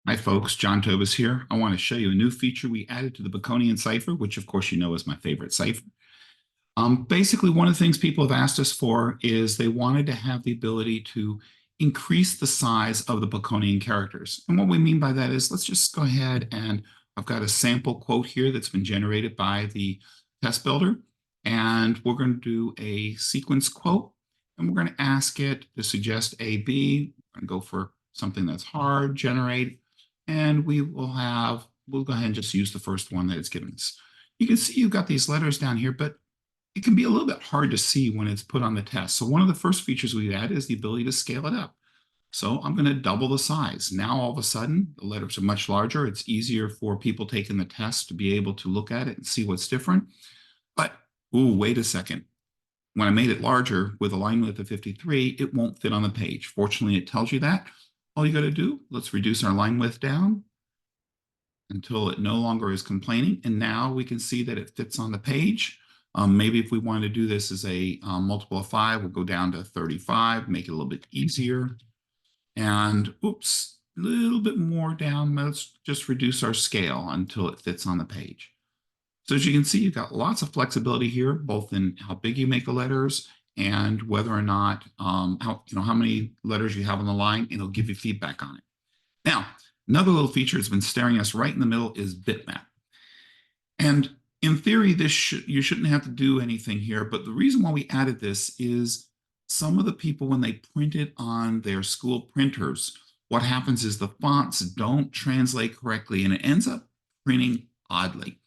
Hi folks, John Tobis here. I want to show you a new feature we added to the Baconian cipher, which of course you know is my favorite cipher. Basically, one of the things people have asked us for is they wanted to have the ability to increase the size of the Baconian characters. And what we mean by that is, let's just go ahead and I've got a sample quote here that's been generated by the test builder. And we're going to do a sequence quote, and we're going to ask it to suggest A, B. We're going to go for something that's hard, generate, and we'll go ahead and just use the first one that it's given us. You can see you've got these letters down here, but it can be a little bit hard to see when it's put on the test. So one of the first features we add is the ability to scale it up. So I'm going to double the size. Now all of a sudden the letters are much larger. It's easier for people taking the test to be able to look at it and see what's different. But, ooh, wait a second. When I made it larger with a line width of 53, it won't fit on the page. Fortunately, it tells you that. All you got to do, let's reduce our line width down until it no longer is complaining. And now we can see that it fits on the page. Maybe if we wanted to do this as a multiple of 5, we'll go down to 35, make it a little bit easier. And oops, a little bit more down. Let's just reduce our scale until it fits on the page. So as you can see, you've got lots of flexibility here, both in how big you make the letters and whether or not how many letters you have on the line, and it'll give you feedback on it. Now, another little feature that's been staring us right in the middle is bitmap. And in theory, you shouldn't have to do anything here, but the reason why we added this is some of the people, when they print it on their school printers, what happens is the fonts don't translate correctly and it ends up printing oddly.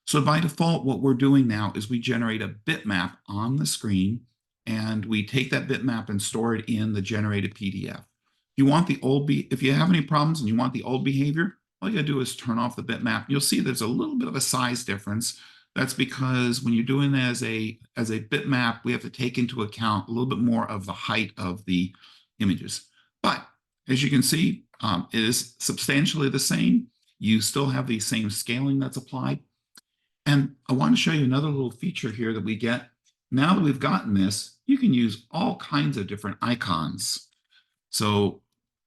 So by default, what we're doing now is we generate a bitmap on the screen, and we take that bitmap and store it in the generated PDF. If you have any problems and you want the old behavior, all you gotta do is turn off the bitmap. You'll see there's a little bit of a size difference. That's because when you're doing it as a bitmap, we have to take into account a little bit more of the height of the images. But as you can see, it is substantially the same. You still have the same scaling that's applied. And I want to show you another little feature here that we get. Now that we've gotten this, you can use all kinds of different icons. So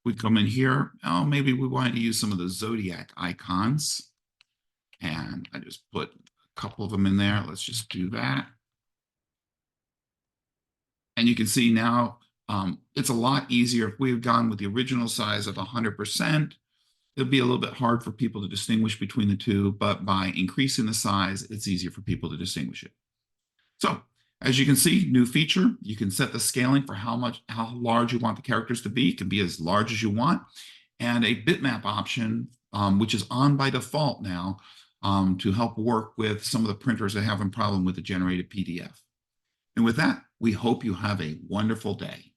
we come in here. Oh, maybe we wanted to use some of the zodiac icons. And I just put a couple of them in there. Let's just do that. And you can see now it's a lot easier. If we had gone with the original size of 100%, it'll be a little bit hard for people to distinguish between the two, but by increasing the size, it's easier for people to distinguish it. So as you can see, new feature, you can set the scaling for how large you want the characters to be. It can be as large as you want. And a bitmap option, which is on by default now, to help work with some of the printers that have a problem with the generated PDF. And with that, we hope you have a wonderful day.